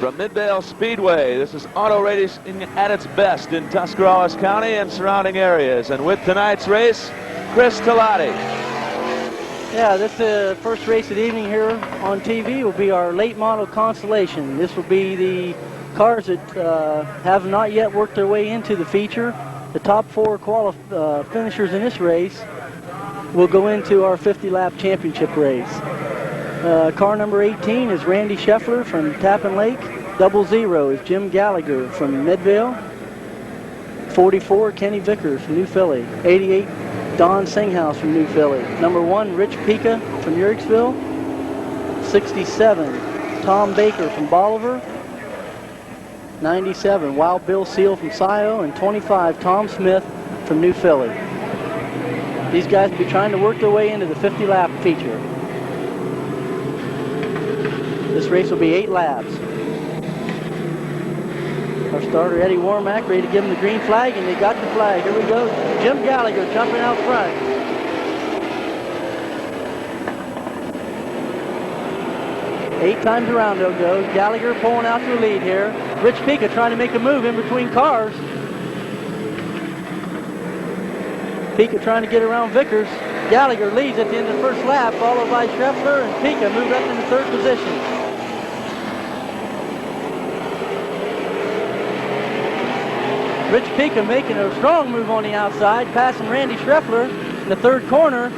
From Midvale Speedway, this is auto racing at its best in Tuscarawas County and surrounding areas. And with tonight's race, Chris Talati. Yeah, this first race of the evening here on TV will be our late model Constellation. This will be the cars that have not yet worked their way into the feature. The top four finishers in this race will go into our 50-lap championship race. Car number 18 is Randy Scheffler from Tappan Lake. 00 is Jim Gallagher from Midvale. 44, Kenny Vickers from New Philly. 88, Don Singhouse from New Philly. Number 1, Rich Pica from Yerixville. 67, Tom Baker from Bolivar. 97, Wild Bill Seal from Scio. And 25, Tom Smith from New Philly. These guys will be trying to work their way into the 50-lap feature. This race will be 8 laps. Our starter, Eddie Warmack, ready to give him the green flag, and they got the flag. Here we go. Jim Gallagher jumping out front. Eight times around they'll go. Gallagher pulling out to the lead here. Rich Pica trying to make a move in between cars. Pica trying to get around Vickers. Gallagher leads at the end of the first lap, followed by Scheffler, and Pica moved up into third position. Rich Pica making a strong move on the outside, passing Randy Scheffler in the third corner.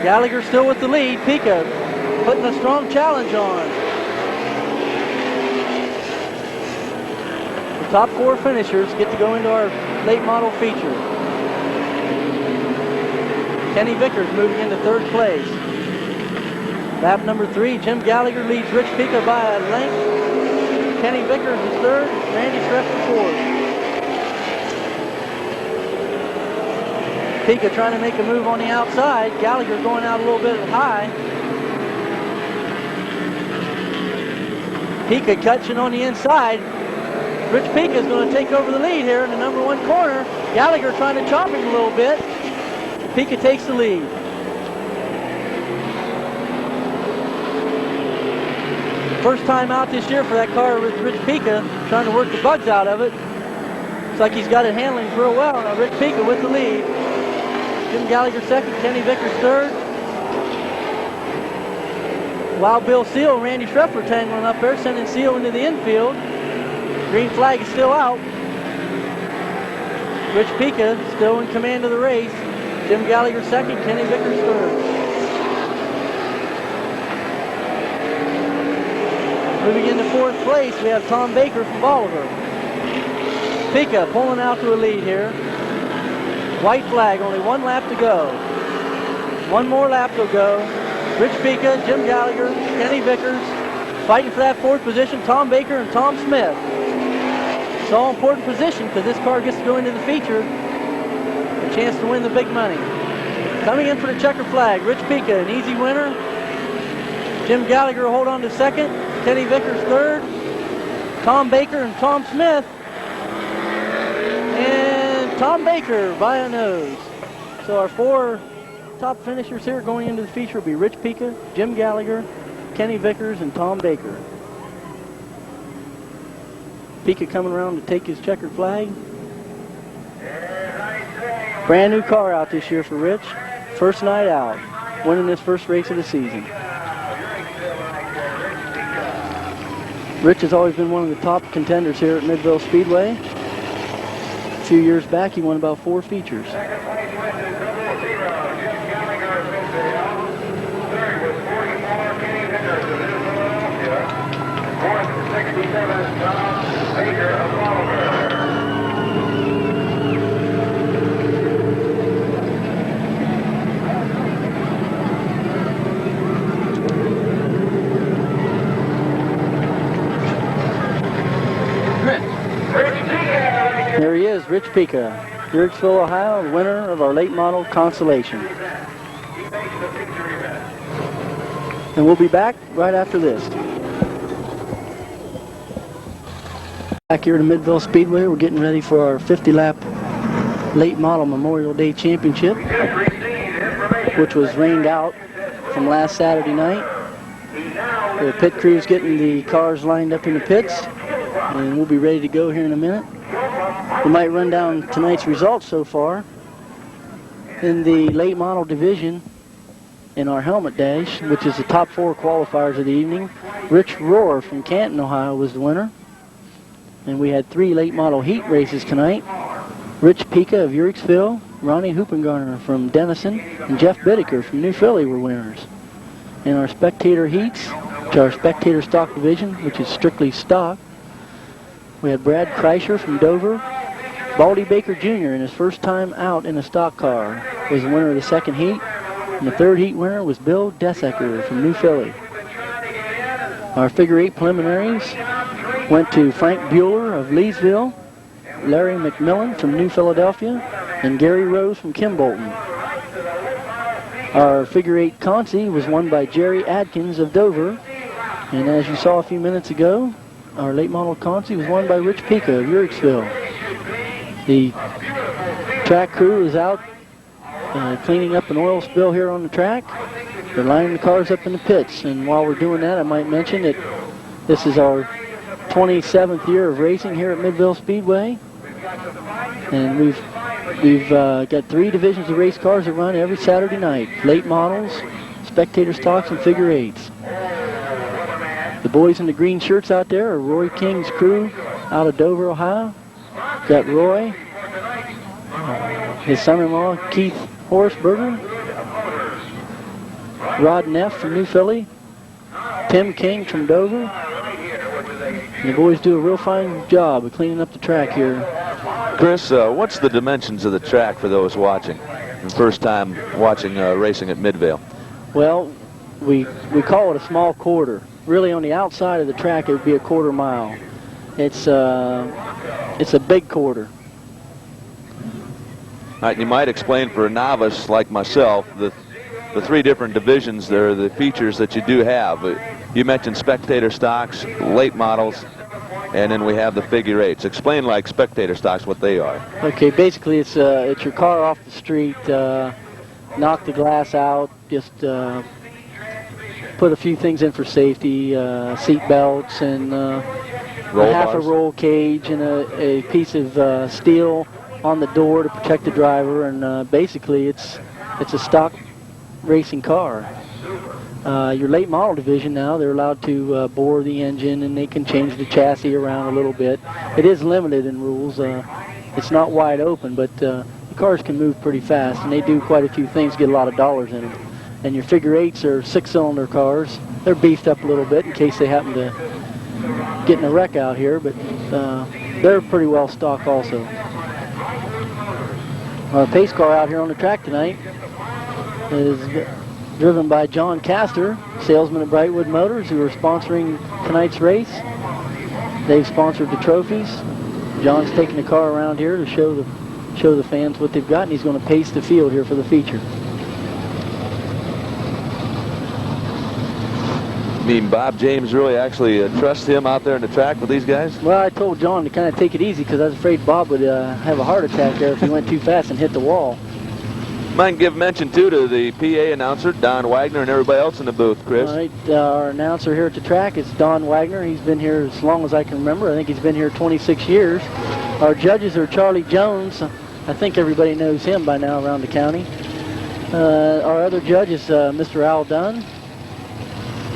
Gallagher still with the lead. Pica putting a strong challenge on. The top four finishers get to go into our late model feature. Kenny Vickers moving into third place. Lap number 3, Jim Gallagher leads Rich Pica by a length. Kenny Vickers is third, Randy Scheffler fourth. Pica trying to make a move on the outside. Gallagher going out a little bit high. Pica catching on the inside. Rich Pica is going to take over the lead here in the number 1 corner. Gallagher trying to chop him a little bit. Pica takes the lead. First time out this year for that car with Rich Pica, trying to work the bugs out of it. Looks like he's got it handling real well. Now Rich Pica with the lead. Jim Gallagher second, Kenny Vickers third. Wild Bill Seal, Randy Scheffler tangling up there, sending Seal into the infield. Green flag is still out. Rich Pica still in command of the race. Jim Gallagher second, Kenny Vickers third. Moving into fourth place, we have Tom Baker from Bolivar. Pica pulling out to a lead here. White flag, only 1 lap to go. 1 more lap to go. Rich Pica, Jim Gallagher, Kenny Vickers, fighting for that fourth position, Tom Baker and Tom Smith. It's all important position because this car gets to go into the feature. A chance to win the big money. Coming in for the checker flag, Rich Pica, an easy winner. Jim Gallagher will hold on to second. Kenny Vickers third. Tom Baker and Tom Smith. And Tom Baker by a nose. So our 4 top finishers here going into the feature will be Rich Pica, Jim Gallagher, Kenny Vickers, and Tom Baker. Pica coming around to take his checkered flag. Brand new car out this year for Rich. First night out, winning this first race of the season. Rich has always been one of the top contenders here at Midvale Speedway. A few years back, he won about 4 features. Second place went to 00, Jim Gallagher of Midvale. Third was 44, Kenny Vickers of Philadelphia. Fourth, 67, Tom Baker of Bolivar. There he is, Rich Pica, Yerixville, Ohio, the winner of our late model Constellation. And we'll be back right after this. Back here at Midvale Speedway, we're getting ready for our 50-lap late model Memorial Day Championship, which was rained out from last Saturday night. The pit crew's getting the cars lined up in the pits, and we'll be ready to go here in a minute. We might run down tonight's results so far. In the late model division, in our helmet dash, which is the top 4 qualifiers of the evening, Rich Rohr from Canton, Ohio was the winner. And we had 3 late model heat races tonight. Rich Pica of Uriksville, Ronnie Hoopengarner from Denison, and Jeff Bittaker from New Philly were winners. In our spectator heats, which are our spectator stock division, which is strictly stock, we had Brad Kreischer from Dover. Baldy Baker Jr. in his first time out in a stock car was the winner of the 2nd heat. And the 3rd heat winner was Bill Desecker from New Philly. Our figure 8 preliminaries went to Frank Bueller of Leesville, Larry McMillan from New Philadelphia, and Gary Rose from Kimbolton. Our figure 8 consi was won by Jerry Adkins of Dover. And as you saw a few minutes ago, our late model consi was won by Rich Pica of Uriksville. The track crew is out cleaning up an oil spill here on the track. They're lining the cars up in the pits. And while we're doing that, I might mention that this is our 27th year of racing here at Midvale Speedway. And we've got 3 divisions of race cars that run every Saturday night. Late models, spectator stocks, and figure 8s. The boys in the green shirts out there are Roy King's crew out of Dover, Ohio. Got Roy, his son-in-law Keith Horaceberger, Rod Neff from New Philly, Tim King from Dover. And the boys do a real fine job of cleaning up the track here. Chris, what's the dimensions of the track for those watching? The first time watching racing at Midvale. Well, we call it a small quarter. Really, on the outside of the track, it would be a quarter mile. It's a big quarter. All right, you might explain for a novice like myself the 3 different divisions there, the features that you do have. You mentioned spectator stocks, late models, and then we have the figure 8s. Explain, like spectator stocks, what they are. Okay, basically it's your car off the street, knock the glass out, just put a few things in for safety, seat belts and half a roll cage and a piece of steel on the door to protect the driver, and basically it's a stock racing car. Your late model division now, they're allowed to bore the engine and they can change the chassis around a little bit. It is limited in rules. It's not wide open, but the cars can move pretty fast, and they do quite a few things, get a lot of dollars in them. And your figure 8s are 6-cylinder cars. They're beefed up a little bit in case they happen to get in a wreck out here, but they're pretty well stocked also. Our pace car out here on the track tonight is driven by John Castor, salesman at Brightwood Motors, who are sponsoring tonight's race. They've sponsored the trophies. John's taking the car around here to show the fans what they've got, and he's going to pace the field here for the feature. You mean Bob James really actually trusts him out there in the track with these guys? Well, I told John to kind of take it easy because I was afraid Bob would have a heart attack there if he went too fast and hit the wall. Might give mention, too, to the PA announcer, Don Wagner, and everybody else in the booth, Chris. All right, our announcer here at the track is Don Wagner. He's been here as long as I can remember. I think he's been here 26 years. Our judges are Charlie Jones. I think everybody knows him by now around the county. Our other judge is Mr. Al Dunn.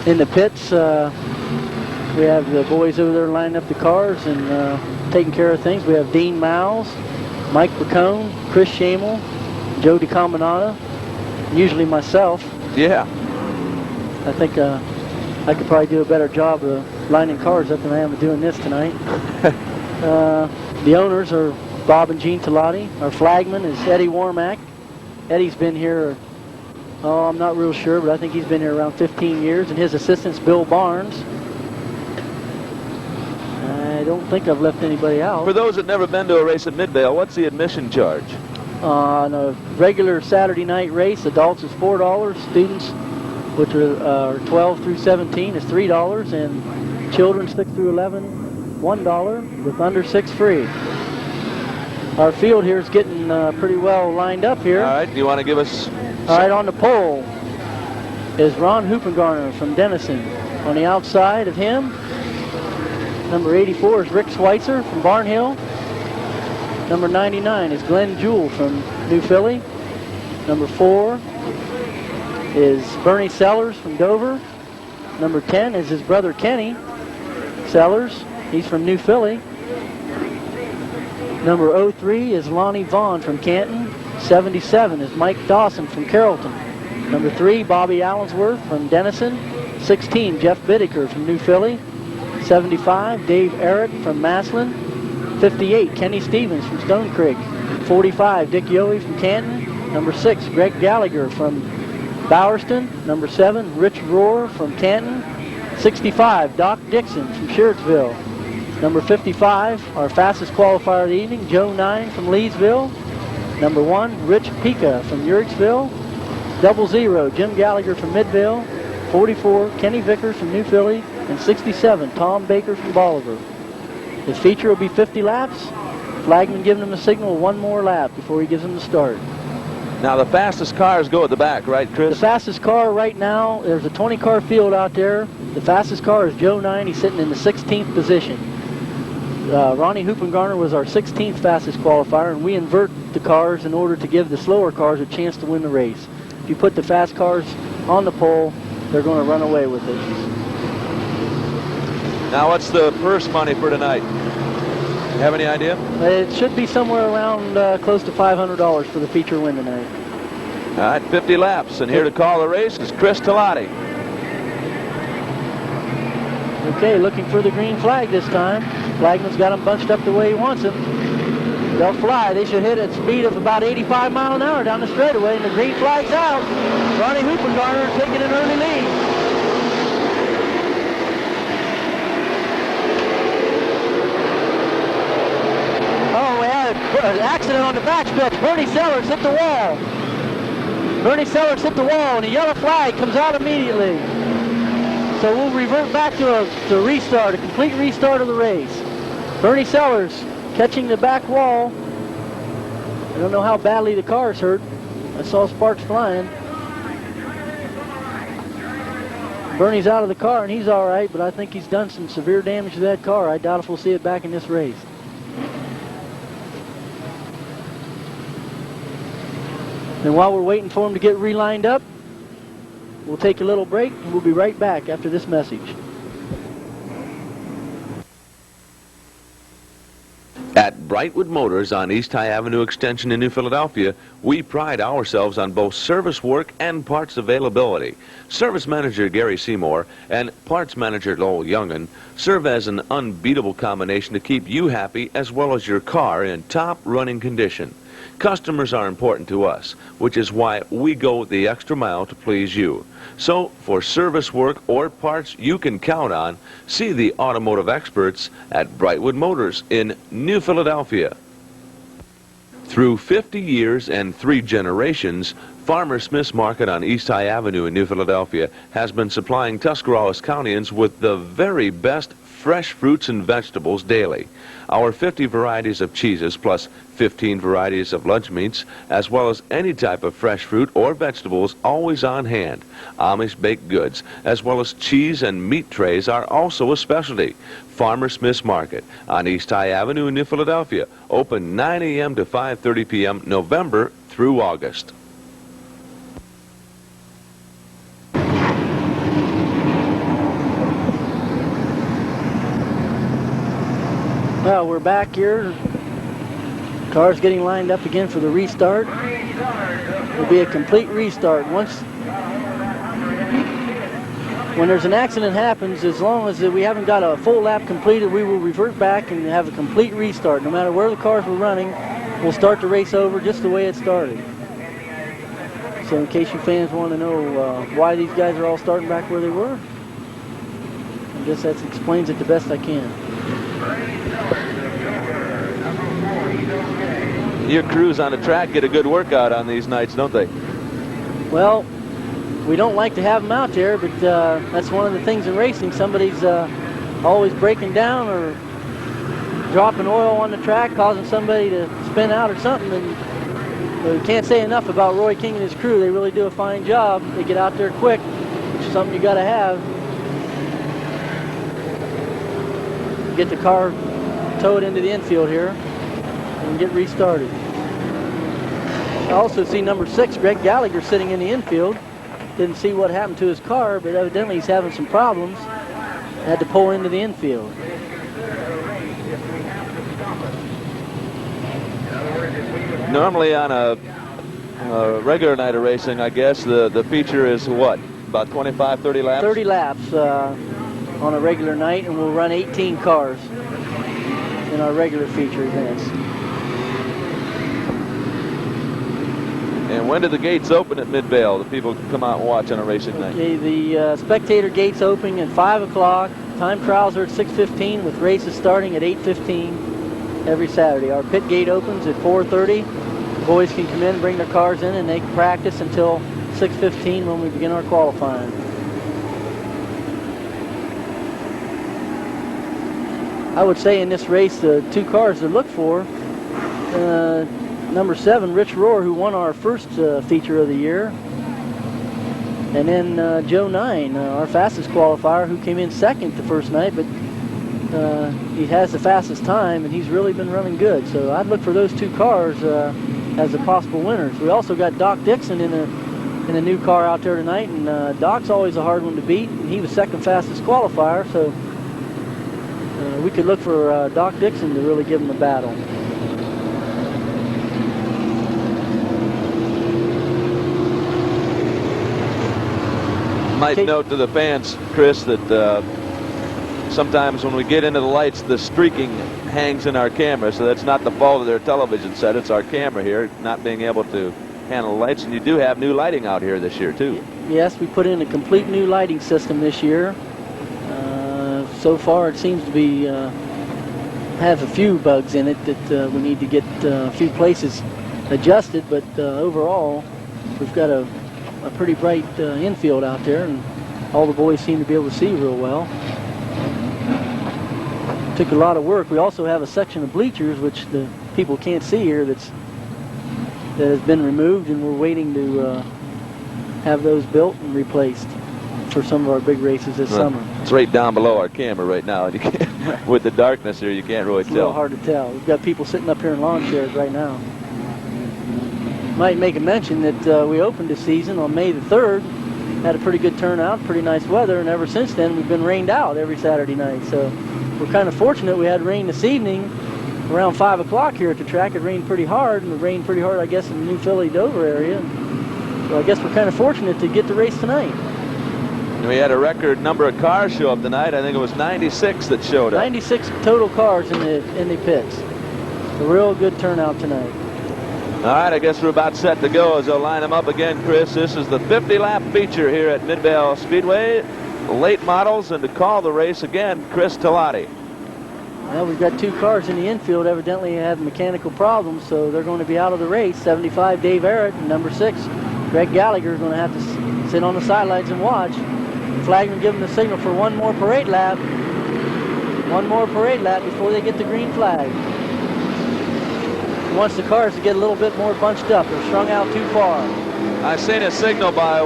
In the pits, we have the boys over there lining up the cars and taking care of things. We have Dean Miles, Mike Bacone, Chris Shamel, Joe DeCaminata, usually myself. Yeah. I think I could probably do a better job of lining cars up than I am of doing this tonight. The owners are Bob and Gene Talati. Our flagman is Eddie Warmack. Eddie's been here, I'm not real sure, but I think he's been here around 15 years, and his assistant's Bill Barnes. I don't think I've left anybody out. For those that never been to a race at Midvale, what's the admission charge? On a regular Saturday night race, adults is $4, students, which are 12 through 17, is $3, and children 6 through 11, $1, with under 6 free. Our field here is getting pretty well lined up here. All right, do you want to give us... All right, on the pole is Ron Hoopengarner from Denison. On the outside of him, number 84 is Rick Schweitzer from Barnhill. Number 99 is Glenn Jewell from New Philly. Number 4 is Bernie Sellers from Dover. Number 10 is his brother Kenny Sellers. He's from New Philly. Number 03 is Lonnie Vaughn from Canton. 77 is Mike Dawson from Carrollton. Number 3, Bobby Allensworth from Denison. 16, Jeff Bittaker from New Philly. 75, Dave Eric from Maslin. 58, Kenny Stevens from Stone Creek. 45, Dick Yohe from Canton. Number 6, Greg Gallagher from Bowerston. Number 7, Rich Rohr from Canton. 65, Doc Dixon from Sherrittsville. Number 55, our fastest qualifier of the evening, Joe 9 from Leesville. Number 1, Rich Pica from Uricksville. 00, Jim Gallagher from Midvale. 44, Kenny Vickers from New Philly. And 67, Tom Baker from Bolivar. His feature will be 50 laps. Flagman giving him a signal, one more lap before he gives him the start. Now the fastest cars go at the back, right, Chris? The fastest car right now, there's a 20-car field out there. The fastest car is Joe 9. He's sitting in the 16th position. Ronnie Hoopengarner was our 16th fastest qualifier, and we invert the cars in order to give the slower cars a chance to win the race. If you put the fast cars on the pole, they're going to run away with it. Now what's the purse money for tonight? You have any idea? It should be somewhere around close to $500 for the feature win tonight. All right, 50 laps, and here to call the race is Chris Talati. Okay, looking for the green flag this time. Flagman's got them bunched up the way he wants them. They'll fly. They should hit at a speed of about 85 miles an hour down the straightaway, and the green flag's out. Ronnie Hoopengarner taking an early lead. An accident on the back stretch. Bernie Sellers hit the wall. Bernie Sellers hit the wall, and the yellow flag comes out immediately. So we'll revert back to a restart, a complete restart of the race. Bernie Sellers catching the back wall. I don't know how badly the car's hurt. I saw sparks flying. Bernie's out of the car, and he's all right, but I think he's done some severe damage to that car. I doubt if we'll see it back in this race. And while we're waiting for him to get relined up, we'll take a little break, and we'll be right back after this message. At Brightwood Motors on East High Avenue Extension in New Philadelphia, we pride ourselves on both service work and parts availability. Service Manager Gary Seymour and Parts Manager Lowell Youngin serve as an unbeatable combination to keep you happy as well as your car in top running condition. Customers are important to us, which is why we go the extra mile to please you. So, for service work or parts you can count on, see the automotive experts at Brightwood Motors in New Philadelphia. Through 50 years and 3 generations, Farmer Smith's Market on East High Avenue in New Philadelphia has been supplying Tuscarawas Countyans with the very best fresh fruits and vegetables daily. Our 50 varieties of cheeses plus 15 varieties of lunch meats, as well as any type of fresh fruit or vegetables always on hand. Amish baked goods, as well as cheese and meat trays are also a specialty. Farmer Smith's Market on East High Avenue in New Philadelphia, open 9 a.m. to 5:30 p.m. November through August. Well, we're back here. Car's getting lined up again for the restart. It'll be a complete restart. When there's an accident happens, as long as we haven't got a full lap completed, we will revert back and have a complete restart. No matter where the cars were running, we'll start the race over just the way it started. So in case you fans want to know why these guys are all starting back where they were, I guess that explains it the best I can. Your crews on the track get a good workout on these nights, don't they? Well, we don't like to have them out there, but that's one of the things in racing. Somebody's always breaking down or dropping oil on the track, causing somebody to spin out or something. And we can't say enough about Roy King and his crew. They really do a fine job. They get out there quick, which is something you got to have. get the car towed into the infield here and get restarted. I also see number 6, Greg Gallagher, sitting in the infield. Didn't see what happened to his car, but evidently he's having some problems. Had to pull into the infield. Normally on a regular night of racing, I guess the feature is what, about 25, 30 laps? 30 laps on a regular night, and we'll run 18 cars in our regular feature events. And when do the gates open at Midvale that people can come out and watch on a racing night? Okay, the spectator gates open at 5 o'clock. Time trials are at 6:15 with races starting at 8:15 every Saturday. Our pit gate opens at 4:30. The boys can come in, bring their cars in, and they can practice until 6:15 when we begin our qualifying. I would say in this race, the 2 cars to look for, number 7, Rich Rohr, who won our first feature of the year. And then Joe 9, our fastest qualifier, who came in second the first night, but he has the fastest time, and he's really been running good. So I'd look for those 2 cars as the possible winners. We also got Doc Dixon in a new car out there tonight, and Doc's always a hard one to beat, and he was second fastest qualifier, so we could look for Doc Dixon to really give him a battle. Might note to the fans, Chris, that sometimes when we get into the lights, the streaking hangs in our camera, so that's not the fault of their television set. It's our camera here not being able to handle the lights. And you do have new lighting out here this year, too. Yes, we put in a complete new lighting system this year. So far, it seems to be have a few bugs in it that we need to get a few places adjusted, but overall, we've got a pretty bright infield out there, and all the boys seem to be able to see real well. Took a lot of work. We also have a section of bleachers, which the people can't see here, that has been removed, and we're waiting to have those built and replaced for some of our big races this summer. It's right down below our camera right now, and you can't, with the darkness here, you can't really it's tell. A little hard to tell. We've got people sitting up here in lawn chairs right now. Might make a mention that we opened this season on May the 3rd. Had a pretty good turnout, pretty nice weather, and ever since then we've been rained out every Saturday night. So we're kind of fortunate. We had rain this evening around 5 o'clock here at the track. It rained pretty hard, and it rained pretty hard, I guess, in the New Philly Dover area. So I guess we're kind of fortunate to get the race tonight. We had a record number of cars show up tonight. I think it was 96 that showed up. 96 total cars in the pits. A real good turnout tonight. All right, I guess we're about set to go as they'll line them up again, Chris. This is the 50-lap feature here at Midvale Speedway. Late models, and to call the race again, Chris Talati. Well, we've got 2 cars in the infield evidently have mechanical problems, so they're going to be out of the race. 75, Dave Arrett, and number 6, Greg Gallagher, is going to have to sit on the sidelines and watch. Flagman give them the signal for one more parade lap. One more parade lap before they get the green flag. He wants the cars to get a little bit more bunched up. They're strung out too far. I seen a signal by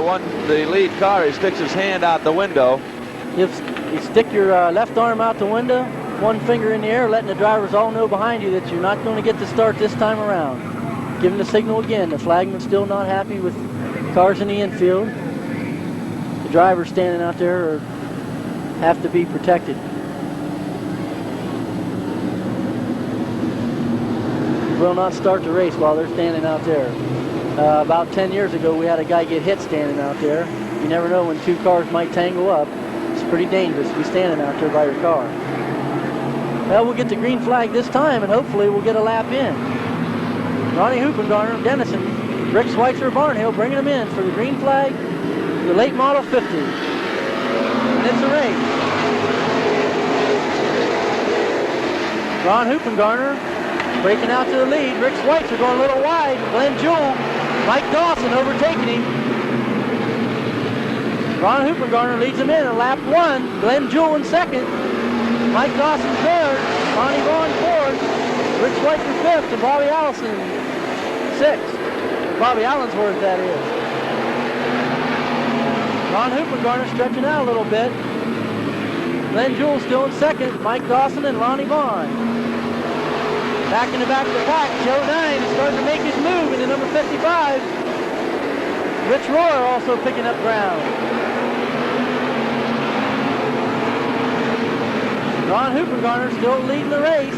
the lead car. He sticks his hand out the window. You stick your left arm out the window, one finger in the air, letting the drivers all know behind you that you're not going to get the start this time around. Give him the signal again. The flagman's still not happy with cars in the infield. The drivers standing out there have to be protected. Will not start the race while they're standing out there. About 10 years ago, we had a guy get hit standing out there. You never know when 2 cars might tangle up. It's pretty dangerous to be standing out there by your car. Well, we'll get the green flag this time, and hopefully we'll get a lap in. Ronnie Hoopengarner, Dennison, Rick Schweitzer, Barnhill bringing them in for the green flag, the late model 50. And it's a race. Ron Hoopengarner breaking out to the lead. Rick Schweitzer going a little wide. Glenn Jewell, Mike Dawson overtaking him. Ron Hoopengarner leads him in lap 1. Glenn Jewell in second. Mike Dawson third. Ronnie Vaughn fourth. Rick Schweitzer fifth. And Bobby Allison sixth. Bobby Allensworth, that is. Ron Hoopengarner stretching out a little bit. Glenn Jewell still in second. Mike Dawson and Lonnie Vaughn. Back in the back of the pack, Joe 9 is starting to make his move into number 55. Rich Rohr also picking up ground. Ron Hoopengarner still leading the race.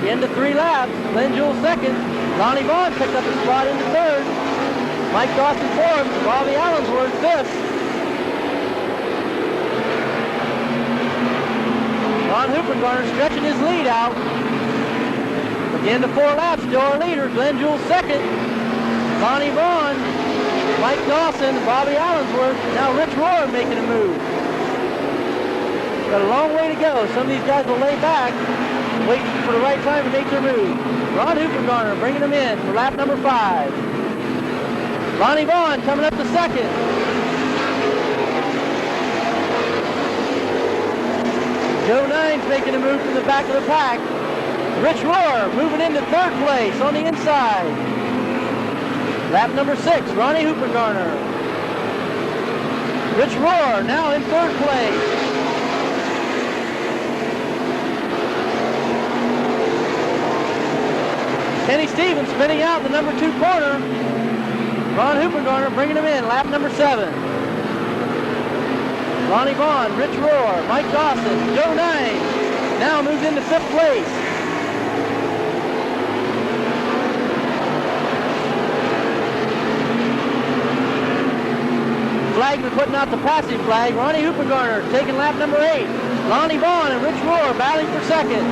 Into 3 laps. Glenn Jewell second. Lonnie Vaughn picked up a spot into third. Mike Dawson fourth. Bobby Allensworth fifth. Ron Hoopengarner stretching his lead out. Again to 4 laps, still our leader. Glenn Jewell second. Lonnie Vaughn, Mike Dawson, Bobby Allensworth. Now Rich Rohr making a move. Got a long way to go. Some of these guys will lay back, wait for the right time to make their move. Ron Hoopengarner bringing them in for lap number 5. Lonnie Vaughn coming up to second. Joe 9's making a move from the back of the pack. Rich Rohr moving into 3rd place on the inside. Lap number 6, Ronnie Hoopengarner. Rich Rohr now in 3rd place. Kenny Stevens spinning out in the number 2 corner. Ron Hoopengarner bringing him in, lap number 7. Lonnie Vaughn, Rich Rohr, Mike Dawson, Joe 9 now moves into 5th place. Flagman putting out the passive flag. Ronnie Hoopengarner taking lap number 8. Lonnie Vaughn and Rich Rohr battling for 2nd.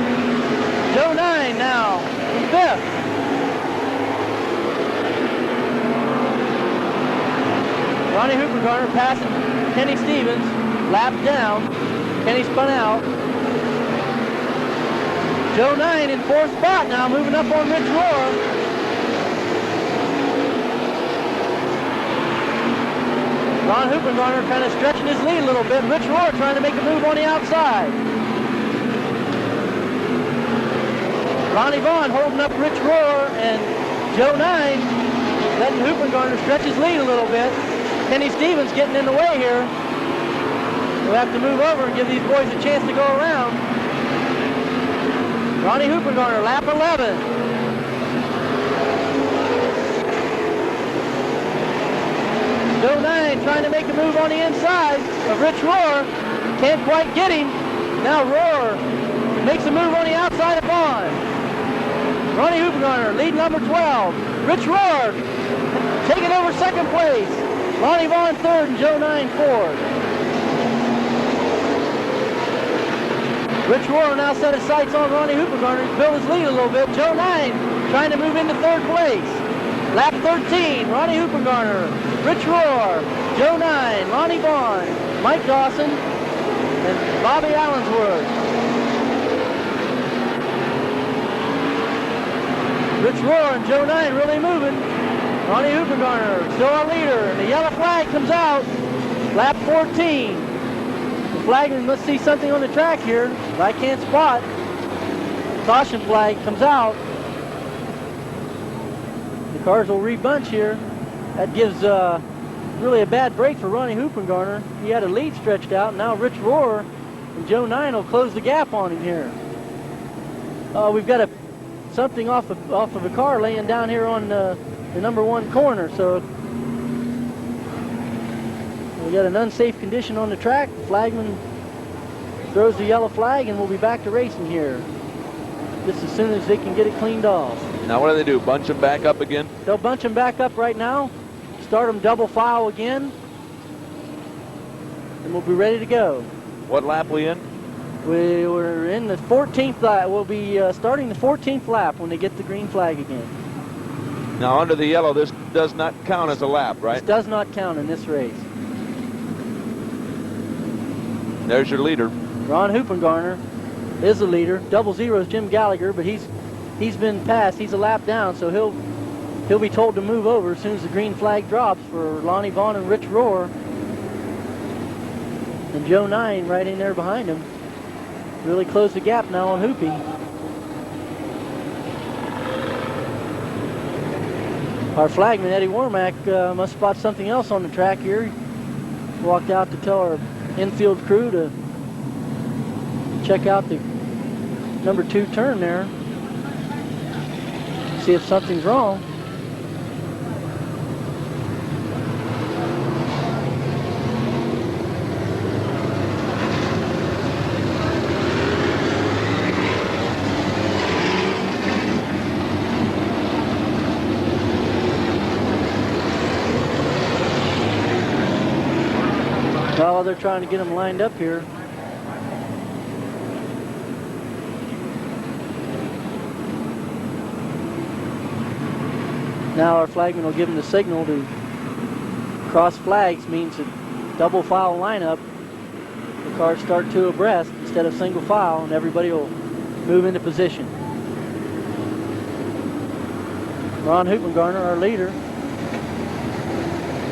Joe 9 now in 5th. Ronnie Hoopengarner passing Kenny Stevens, lap down. Kenny spun out. Joe 9 in 4th spot now, moving up on Rich Rohr. Ron Hoopengarner kind of stretching his lead a little bit. Rich Rohr trying to make a move on the outside. Lonnie Vaughn holding up Rich Rohr and Joe 9 letting Hoopengarner stretch his lead a little bit. Kenny Stevens getting in the way here. We'll have to move over and give these boys a chance to go around. Ronnie Hoopengarner, lap 11. Joe 9 trying to make a move on the inside of Rich Rohr. Can't quite get him. Now Rohr makes a move on the outside of Vaughn. Ronnie Hoopengarner, lead number 12. Rich Rohr taking over 2nd place. Lonnie Vaughn 3rd and Joe 9 4th. Rich Rohr now set his sights on Ronnie Hoopengarner. He's built his lead a little bit. Joe 9 trying to move into 3rd place. Lap 13, Ronnie Hoopengarner, Rich Rohr, Joe 9, Lonnie Vaughn, Mike Dawson, and Bobby Allensworth. Rich Rohr and Joe 9 really moving. Ronnie Hoopengarner still our leader, and the yellow flag comes out. Lap 14. The flagman must see something on the track here, but I can't spot. Caution flag comes out. The cars will rebunch here. That gives really a bad break for Ronnie Hoopengarner. He had a lead stretched out. Now Rich Rohr and Joe 9 will close the gap on him here. We've got something off of a car laying down here on the number 1 corner. So we got an unsafe condition on the track. The flagman throws the yellow flag and we'll be back to racing here just as soon as they can get it cleaned off. Now what do they do, bunch them back up again? They'll bunch them back up right now, start them double file again, and we'll be ready to go. What lap we in? We were in the 14th lap. We'll be starting the 14th lap when they get the green flag again. Now under the yellow, this does not count as a lap, right? This does not count in this race. There's your leader. Ron Hoopengarner is the leader. 00 is Jim Gallagher, but he's been passed. He's a lap down, so he'll be told to move over as soon as the green flag drops for Lonnie Vaughn and Rich Rohr. And Joe 9 right in there behind him. Really closed the gap now on Hoopy. Our flagman, Eddie Warmack, must spot something else on the track here. He walked out to tell our infield crew to check out the number 2 turn there. See if something's wrong. Well, they're trying to get them lined up here. Now our flagman will give them the signal to cross flags, means a double file lineup. The cars start 2 abreast instead of single file, and everybody will move into position. Ron Hoopengarner, our leader.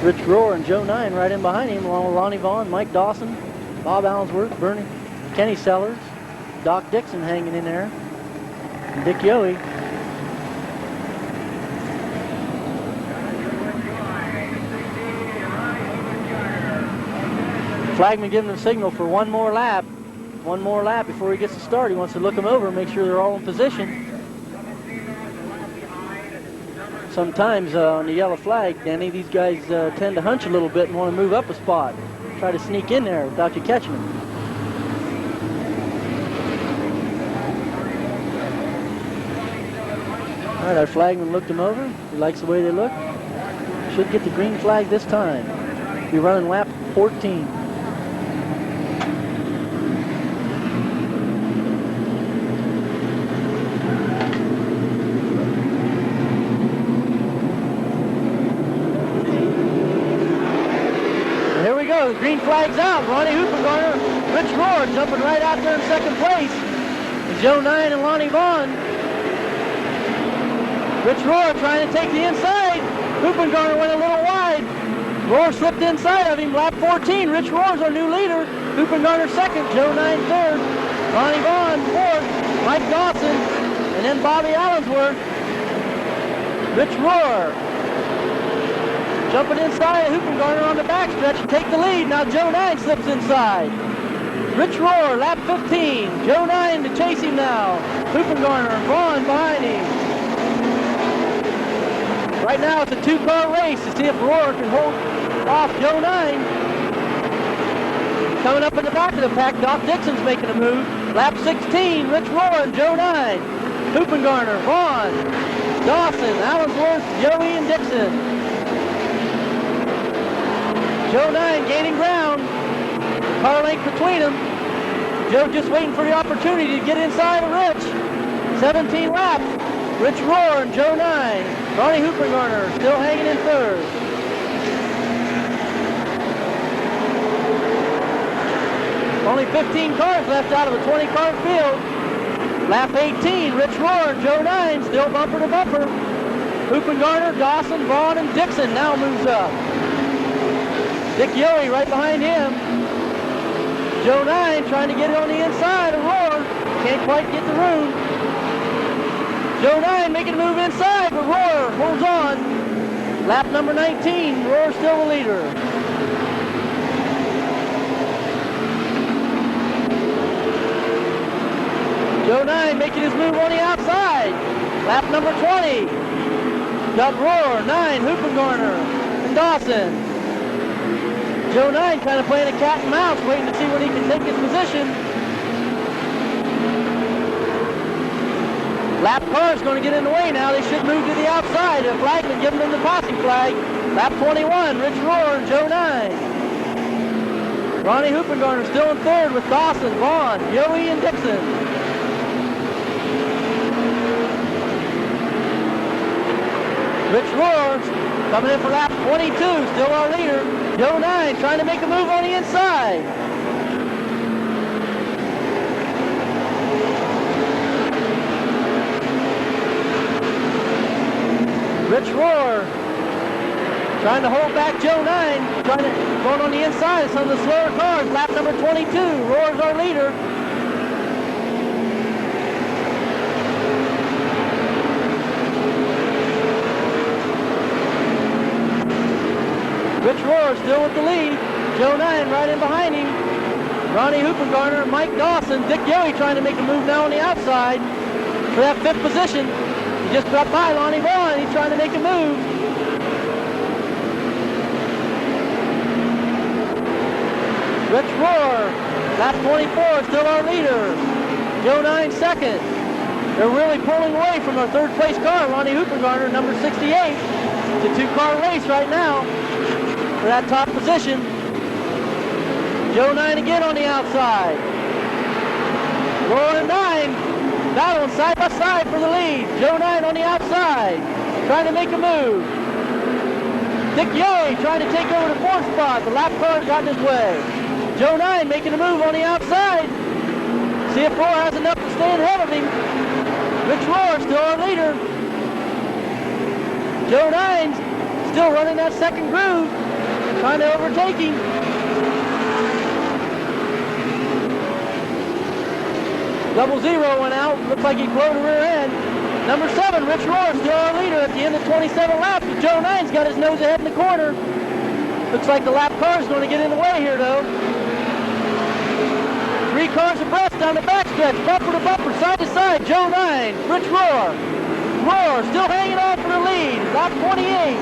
Rich Rohr and Joe Nine right in behind him, along with Lonnie Vaughn, Mike Dawson, Bob Allensworth, Kenny Sellers, Doc Dixon hanging in there, and Dick Yohe. Flagman giving the signal for one more lap. One more lap before he gets to start. He wants to look them over and make sure they're all in position. Sometimes on the yellow flag, Danny, these guys tend to hunch a little bit and want to move up a spot. Try to sneak in there without you catching them. All right, our flagman looked them over. He likes the way they look. Should get the green flag this time. Be running lap 14. The green flag's out. Ronnie Hoopengarner, Rich Rohr jumping right out there in second place. And Joe Nine and Lonnie Vaughn. Rich Rohr trying to take the inside. Hoopengarner went a little wide. Rohr slipped inside of him. Lap 14. Rich Rohr's our new leader. Hoopengarner second. Joe Nine third. Ronnie Vaughn fourth. Mike Dawson. And then Bobby Allensworth. Rich Rohr jumping inside, Hoopengarner on the backstretch and take the lead. Now Joe Nine slips inside. Rich Rohr, lap 15. Joe Nine to chase him now. Hoopengarner and Vaughn behind him. Right now it's a 2-car race to see if Rohr can hold off Joe Nine. Coming up in the back of the pack, Doc Dixon's making a move. Lap 16, Rich Rohr and Joe Nine. Hoopengarner, Vaughn, Dawson, Allensworth, Yohe, and Dixon. Joe Nine gaining ground. Car length between them. Joe just waiting for the opportunity to get inside of Rich. 17 laps. Rich Rohr and Joe Nine. Ronnie Hoopengarner still hanging in third. Only 15 cars left out of a 20-car field. Lap 18, Rich Rohr and Joe Nine still bumper to bumper. Hoopengarner, Dawson, Vaughn, and Dixon now moves up. Dick Yohe right behind him. Joe Nine trying to get it on the inside of Rohr. Can't quite get the room. Joe Nine making a move inside, but Rohr holds on. Lap number 19, Rohr still the leader. Joe Nine making his move on the outside. Lap number 20. Got Rohr, Nine, Hoopengarner, and Dawson. Joe Nine kind of playing a cat and mouse, waiting to see when he can take his position. Lap car's going to get in the way now. They should move to the outside. The flagman giving them the passing flag. Lap 21, Rich Rohr and Joe Nine. Ronnie Hoopengarner still in third with Dawson, Vaughn, Yohe, and Dixon. Rich Rohr coming in for lap 22, still our leader. Joe Nine trying to make a move on the inside. Rich Rohr trying to hold back Joe Nine, going on the inside of some of the slower cars. Lap number 22, Rohr's our leader. Rich Rohr still with the lead. Joe Nine right in behind him. Ronnie Hoopengarner, Mike Dawson, Dick Yowie trying to make a move now on the outside for that 5th position. He just got by Lonnie Vaughn. He's trying to make a move. Rich Rohr, lap 24, still our leader. Joe 9 second. They're really pulling away from our 3rd place car, Ronnie Hoopengarner, number 68. It's a 2-car race right now for that top position. Joe 9 again on the outside. Rohr and 9 battling side by side for the lead. Joe 9 on the outside, trying to make a move. Dick Yowie trying to take over the 4th spot. The lap car got in his way. Joe 9 making a move on the outside. See if Rohr has enough to stay ahead of him. Rich Rohr still our leader. Joe 9's still running that 2nd groove, trying to overtake him. Double 0 went out. Looks like he blew the rear end. Number 7, Rich Rohr, still our leader at the end of 27 laps. But Joe 9's got his nose ahead in the corner. Looks like the lap car's going to get in the way here, though. 3 cars abreast down the backstretch, bumper to bumper, side to side. Joe 9, Rich Rohr. Rohr still hanging on for the lead. Lap 28.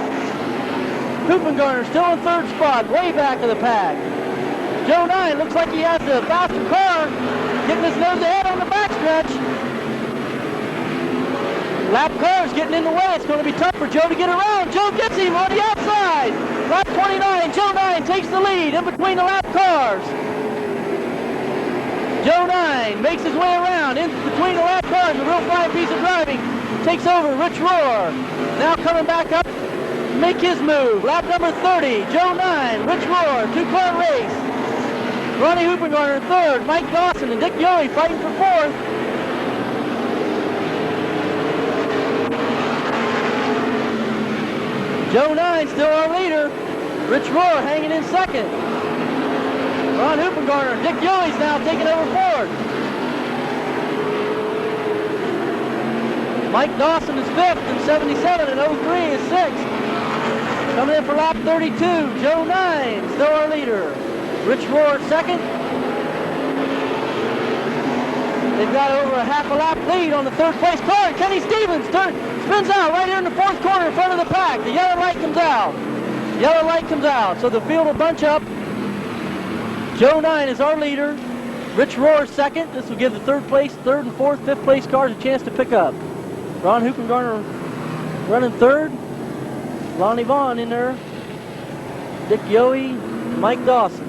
Hoopengarner still in 3rd spot, way back of the pack. Joe 9 looks like he has the faster car, getting his nose ahead on the backstretch. Lap car's getting in the way. It's going to be tough for Joe to get around. Joe gets him on the outside. Lap 29, Joe 9 takes the lead in between the lap cars. Joe 9 makes his way around in between the lap cars. A real fine piece of driving. Takes over Rich Rohr. Now coming back up, make his move. Lap number 30, Joe 9, Rich Rohr, 2-car race. Ronnie Hoopengarner in 3rd, Mike Dawson and Dick Yowie fighting for 4th. Joe 9 still our leader. Rich Rohr hanging in 2nd. Ron Hoopengarner and Dick Yowie's now taking over 4th. Mike Dawson is 5th in 77 and 03 is 6th. Coming in for lap 32, Joe 9 still our leader. Rich Rohr 2nd. They've got over a half a lap lead on the 3rd place car. Kenny Stevens spins out right here in the 4th corner in front of the pack. The yellow light comes out. Yellow light comes out, so the field will bunch up. Joe 9 is our leader. Rich Rohr 2nd. This will give the 3rd place, 3rd and 4th, 5th place cars a chance to pick up. Ron Hoopengarner running 3rd. Lonnie Vaughn in there. Dick Yowie, Mike Dawson.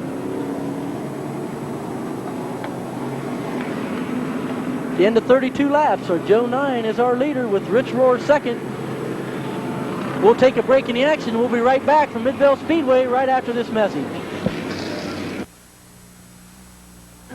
The end of 32 laps, so Joe 9 is our leader with Rich Rohr 2nd. We'll take a break in the action. We'll be right back from Midvale Speedway right after this message.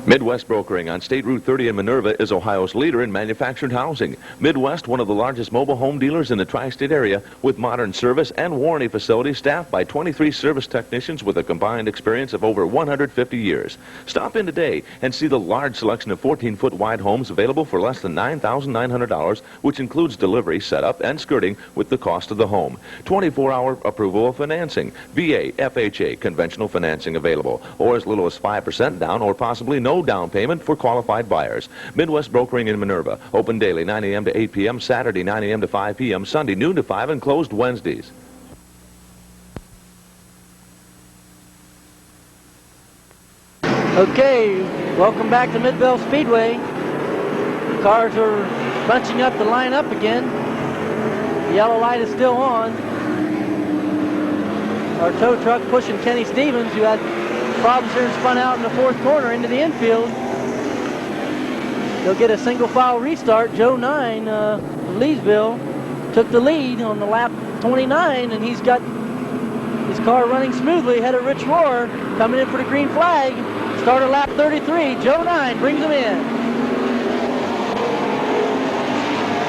Midwest Brokering on State Route 30 in Minerva is Ohio's leader in manufactured housing. Midwest, one of the largest mobile home dealers in the tri-state area, with modern service and warranty facilities staffed by 23 service technicians with a combined experience of over 150 years. Stop in today and see the large selection of 14-foot wide homes available for less than $9,900, which includes delivery, setup, and skirting with the cost of the home. 24-hour approval of financing, VA, FHA, conventional financing available, or as little as 5% down or possibly no down payment for qualified buyers. Midwest Brokering in Minerva. Open daily 9 a.m. to 8 p.m., Saturday 9 a.m. to 5 p.m., Sunday noon to 5, and closed Wednesdays. Okay, welcome back to Midvale Speedway. The cars are bunching up to line up again. The yellow light is still on. Our tow truck pushing Kenny Stevens, who had problems here and spun out in the 4th corner into the infield. They'll get a single file restart. Joe 9 from Leesville took the lead on the lap 29, and he's got his car running smoothly ahead of Rich Rohr, coming in for the green flag. Started lap 33. Joe 9 brings him in.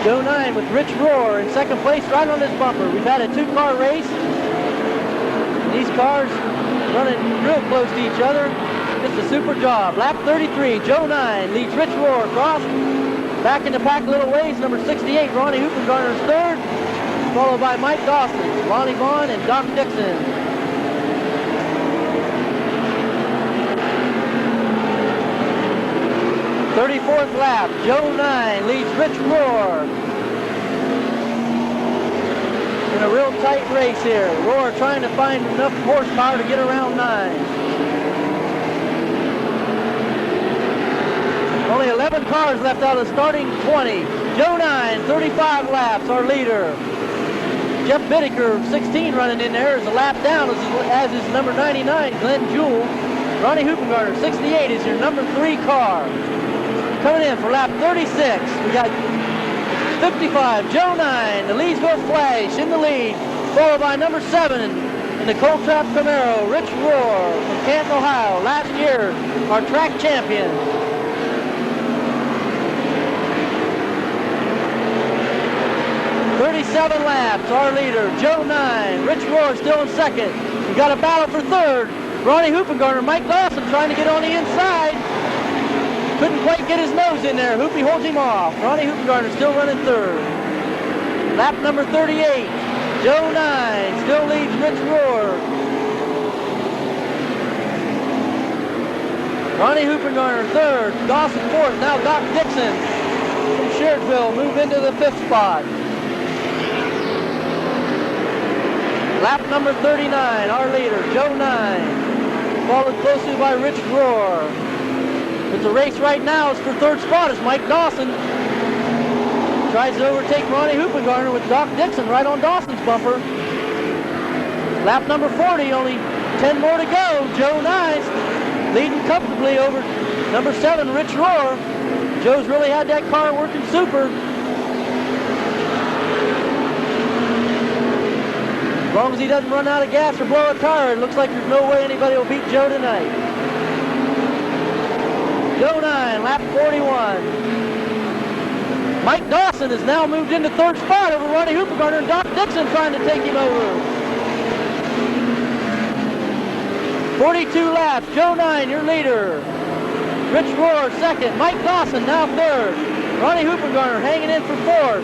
Joe 9 with Rich Rohr in 2nd place right on this bumper. We've had a 2-car race. These cars running real close to each other. Just a super job. Lap 33, Joe 9 leads Rich Rohr across. Back in the pack a little ways, number 68, Ronnie Hoopengarner is 3rd, followed by Mike Dawson, Lonnie Vaughn, and Doc Dixon. 34th lap, Joe 9 leads Rich Rohr. In a real tight race here. Rohr trying to find enough horsepower to get around 9. Only 11 cars left out of the starting 20. Joe 9, 35 laps, our leader. Jeff Bittaker, 16, running in there, is a lap down, as is number 99, Glenn Jewell. Ronnie Huppengartner, 68, is your number 3 car. Coming in for lap 36, we got 55, Joe 9, the Leesville Flash in the lead, followed by number 7 in the Cold Trap Camaro, Rich Rohr from Canton, Ohio, last year our track champion. 37 laps, our leader, Joe 9. Rich Rohr still in second. We got a battle for third. Ronnie Huppengartner, Mike Dawson trying to get on the inside. Couldn't quite get his nose in there. Hoopy holds him off. Ronnie Huppengartner still running third. Lap number 38. Joe 9 still leads Rich Rohr. Ronnie Huppengartner third. Dawson fourth. Now Doc Dixon from Sheardville move into the 5th spot. Lap number 39, our leader, Joe 9, followed closely by Rich Rohr. But the race right now is for 3rd spot as Mike Dawson tries to overtake Ronnie Huppengartner with Doc Dixon right on Dawson's bumper. Lap number 40, only 10 more to go. Joe 9 leading comfortably over number 7, Rich Rohr. Joe's really had that car working super. As long as he doesn't run out of gas or blow a tire, it looks like there's no way anybody will beat Joe tonight. Joe 9, lap 41. Mike Dawson has now moved into 3rd spot over Ronnie Huppengartner, and Doc Dixon trying to take him over. 42 laps, Joe 9, your leader. Rich Rohr, 2nd. Mike Dawson now 3rd. Ronnie Huppengartner hanging in for 4th.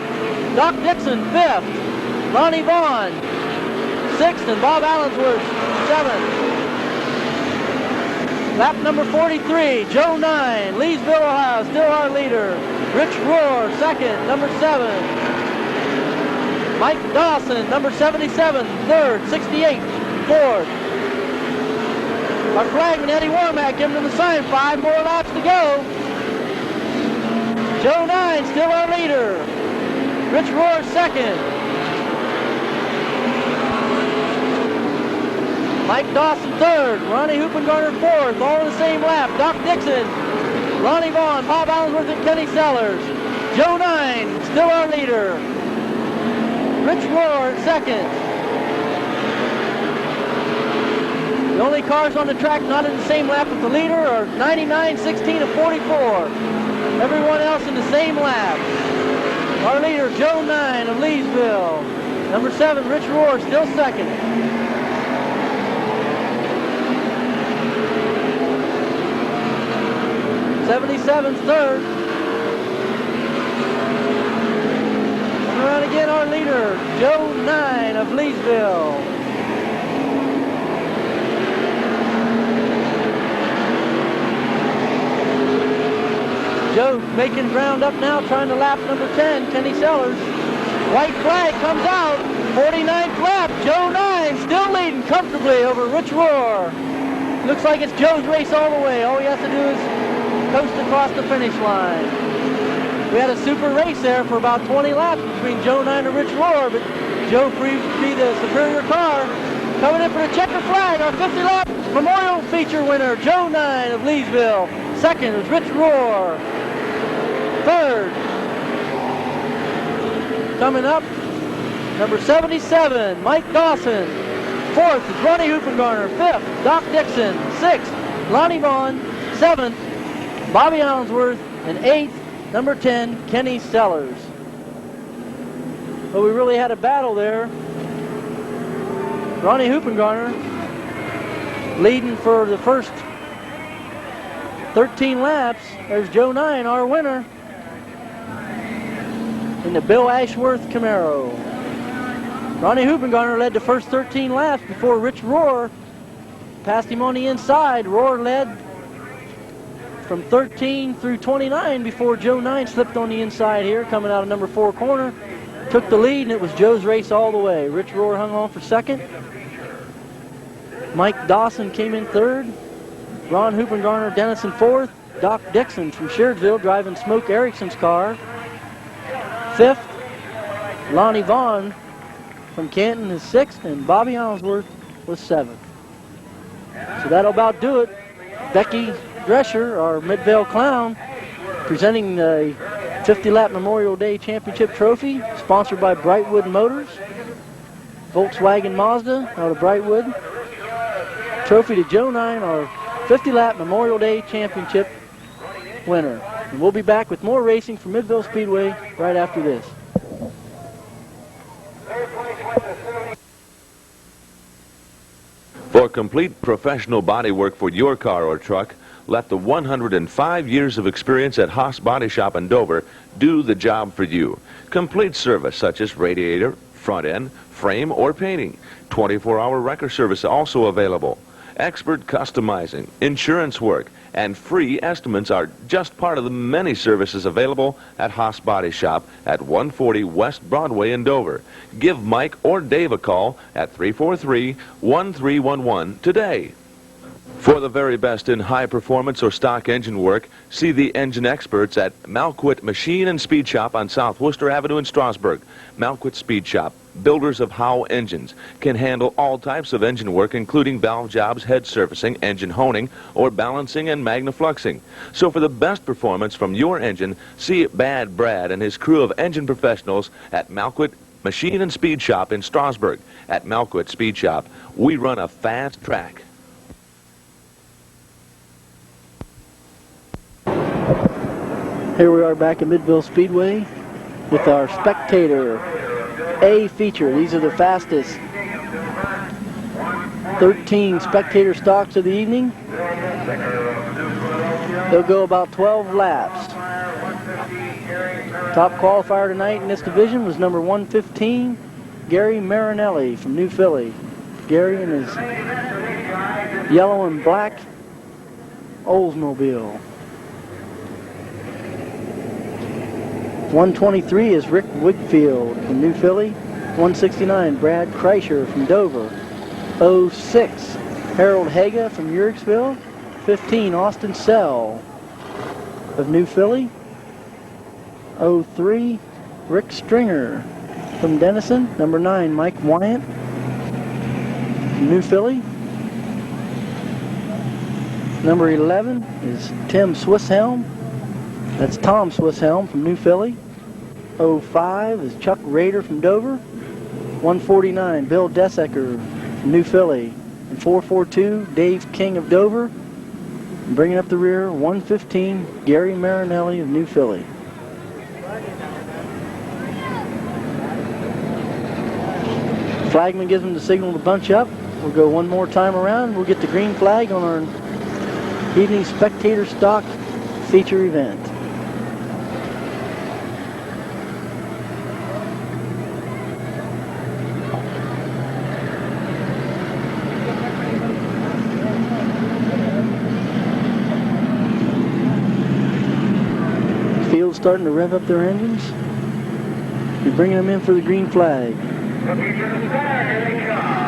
Doc Dixon 5th. Lonnie Vaughn 6th, and Bob Allensworth 7th. Lap number 43, Joe 9, Leesville, Ohio, still our leader. Rich Rohr, 2nd, number 7. Mike Dawson, number 77, 3rd, 68, 4th. Our flagman, Eddie Warmack, giving him the sign, 5 more laps to go. Joe 9, still our leader. Rich Rohr, 2nd. Mike Dawson 3rd, Ronnie Huppengartner 4th, all in the same lap. Doc Dixon, Lonnie Vaughn, Bob Allensworth, and Kenny Sellers. Joe 9, still our leader. Rich Rohr 2nd. The only cars on the track not in the same lap with the leader are 99, 16, and 44. Everyone else in the same lap. Our leader, Joe 9 of Leesville. Number 7, Rich Rohr, still 2nd. 77's 3rd. Coming around again, our leader, Joe 9 of Leesville. Joe making ground up now, trying to lap number 10, Kenny Sellers. White flag comes out, 49th lap, Joe 9 still leading comfortably over Rich Rohr. Looks like it's Joe's race all the way. All he has to do is coast across the finish line. We had a super race there for about 20 laps between Joe 9 and Rich Rohr, but Joe proved to be the superior car. Coming in for the checker flag, our 50-lap Memorial feature winner, Joe 9 of Leesville. 2nd is Rich Rohr. 3rd, coming up, number 77, Mike Dawson. 4th is Ronnie Huppengartner. 5th, Doc Dixon. 6th, Lonnie Vaughn. 7th, Bobby Allensworth. And 8th, number 10, Kenny Sellers. But we really had a battle there. Ronnie Huppengartner leading for the first 13 laps. There's Joe 9, our winner, in the Bill Ashworth Camaro. Ronnie Huppengartner led the first 13 laps before Rich Rohr passed him on the inside. Rohr led from 13 through 29 before Joe 9 slipped on the inside here, coming out of number 4 corner. Took the lead, and it was Joe's race all the way. Rich Rohr hung on for second. Mike Dawson came in third. Ron Hoopengarner Dennison fourth. Doc Dixon from Sheardsville driving Smoke Erickson's car. Fifth. Lonnie Vaughn from Canton is sixth, and Bobby Allensworth was seventh. So that'll about do it. Becky Drescher, our Midvale Clown, presenting the 50-lap Memorial Day Championship Trophy, sponsored by Brightwood Motors, Volkswagen Mazda out of Brightwood. Trophy to Joe 9, our 50-lap Memorial Day Championship winner. And we'll be back with more racing from Midvale Speedway right after this. For complete professional body work for your car or truck, let the 105 years of experience at Haas Body Shop in Dover do the job for you. Complete service such as radiator, front end, frame, or painting. 24-hour wrecker service also available. Expert customizing, insurance work, and free estimates are just part of the many services available at Haas Body Shop at 140 West Broadway in Dover. Give Mike or Dave a call at 343-1311 today. For the very best in high performance or stock engine work, see the engine experts at Malquit Machine and Speed Shop on South Worcester Avenue in Strasburg. Malquit Speed Shop, builders of Howe engines, can handle all types of engine work, including valve jobs, head servicing, engine honing, or balancing and magnafluxing. So for the best performance from your engine, see Bad Brad and his crew of engine professionals at Malquit Machine and Speed Shop in Strasburg. At Malquit Speed Shop, we run a fast track. Here we are back at Midvale Speedway with our Spectator A feature. These are the fastest 13 Spectator stocks of the evening. They'll go about 12 laps. Top qualifier tonight in this division was number 115, Gary Marinelli from New Philly. Gary in his yellow and black Oldsmobile. 123 is Rick Wigfield from New Philly. 169, Brad Kreischer from Dover. 06, Harold Haga from Uriksville. 15, Austin Sell of New Philly. 03, Rick Stringer from Dennison. Number 9, Mike Wyant from New Philly. Number 11 is Tim Swisshelm. That's Tom Swisshelm from New Philly. 05 is Chuck Rader from Dover. 149, Bill Desecker from New Philly. And 442, Dave King of Dover. And bringing up the rear, 115, Gary Marinelli of New Philly. Flagman gives them the signal to bunch up. We'll go one more time around. We'll get the green flag on our evening Spectator Stock feature event. Field's starting to rev up their engines. We're bringing them in for the green flag.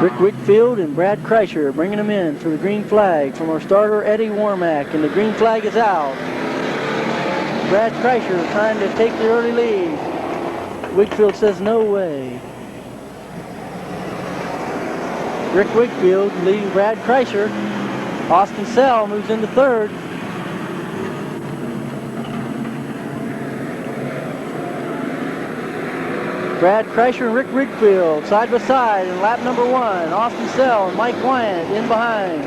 Rick Wickfield and Brad Kreischer are bringing them in for the green flag from our starter Eddie Warmack, and the green flag is out. Brad Kreischer trying to take the early lead. Wickfield says no way. Rick Wickfield leading Brad Kreischer. Austin Sell moves into third. Brad Kreischer and Rick Wickfield side by side in lap number 1. Austin Sell and Mike Wyant in behind.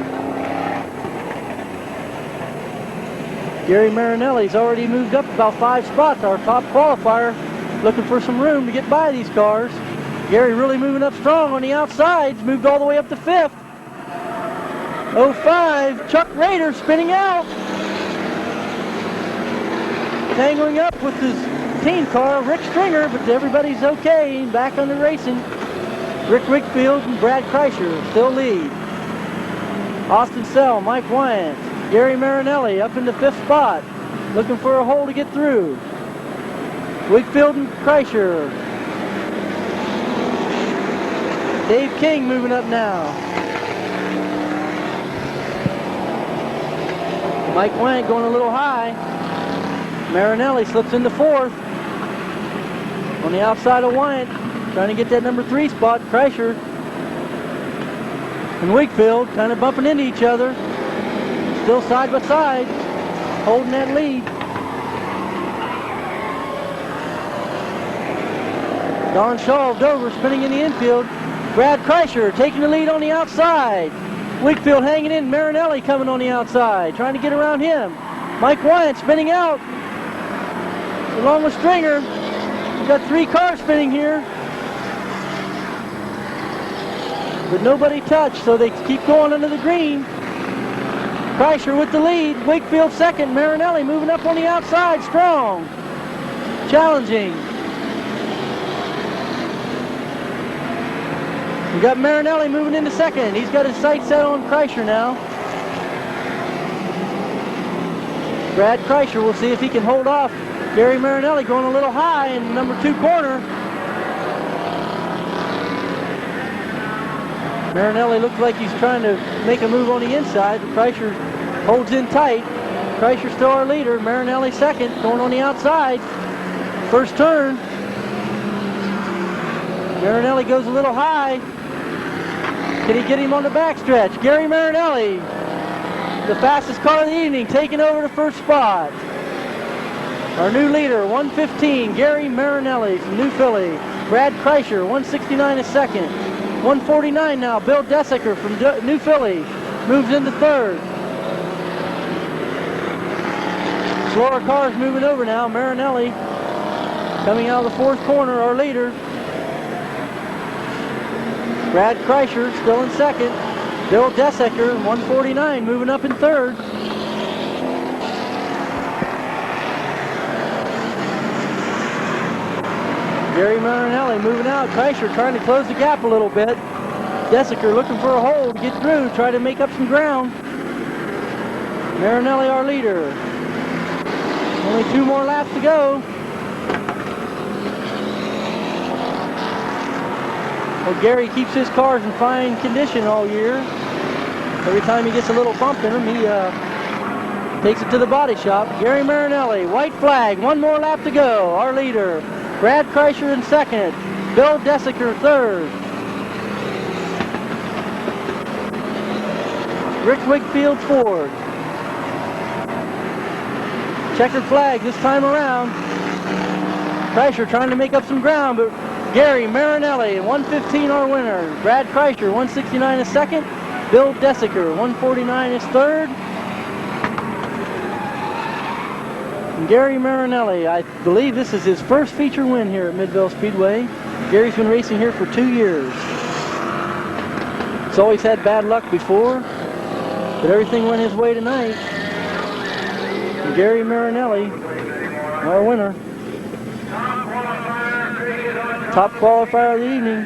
Gary Marinelli's already moved up about 5 spots, our top qualifier, looking for some room to get by these cars. Gary really moving up strong on the outsides, moved all the way up to 5th. 05, Chuck Rader spinning out. Tangling up with his team car, Rick Stringer, but everybody's okay, back on the racing. Rick Wickfield and Brad Kreischer still lead. Austin Sell, Mike Wyant, Gary Marinelli up in the 5th spot, looking for a hole to get through. Wakefield and Kreischer. Dave King moving up now. Mike Wank going a little high. Marinelli slips into 4th. On the outside of Wyatt, trying to get that number 3 spot. Kreischer and Wakefield kind of bumping into each other. Still side by side, holding that lead. Don Shaw of Dover spinning in the infield. Brad Kreischer taking the lead on the outside. Wakefield hanging in. Marinelli coming on the outside, trying to get around him. Mike Wyatt spinning out along with Stringer. We've got 3 cars spinning here, but nobody touched, so they keep going under the green. Kreischer with the lead. Wakefield second. Marinelli moving up on the outside, strong, challenging. We've got Marinelli moving into second. He's got his sights set on Kreischer now. Brad Kreischer, we'll see if he can hold off Gary Marinelli, going a little high in number 2 corner. Marinelli looks like he's trying to make a move on the inside, but Kreischer holds in tight. Kreischer still our leader. Marinelli second, going on the outside. First turn. Marinelli goes a little high. Can he get him on the backstretch? Gary Marinelli, the fastest car of the evening, taking over the 1st spot. Our new leader, 1:15, Gary Marinelli from New Philly. Brad Kreischer, 1:69 is second. 1:49 now, Bill Desicker from New Philly moves into 3rd. Slower cars moving over now. Marinelli coming out of the 4th corner, our leader. Brad Kreischer still in second. Bill Desicker, 1:49, moving up in 3rd. Gary Marinelli moving out. Kreischer trying to close the gap a little bit. Desicker looking for a hole to get through, try to make up some ground. Marinelli our leader. Only 2 more laps to go. Well, Gary keeps his cars in fine condition all year. Every time he gets a little bump in him, he takes it to the body shop. Gary Marinelli, white flag, 1 more lap to go. Our leader, Brad Kreischer in second. Bill Desicker 3rd. Rick Wakefield 4th. Checkered flag this time around. Kreischer trying to make up some ground, but Gary Marinelli, 1:15 our winner. Brad Kreischer, 1:69 is second. Bill Desicker, 1:49 is third. And Gary Marinelli, I believe this is his first feature win here at Midvale Speedway. Gary's been racing here for 2 years. He's always had bad luck before, but everything went his way tonight. And Gary Marinelli, our winner. Top qualifier of the evening.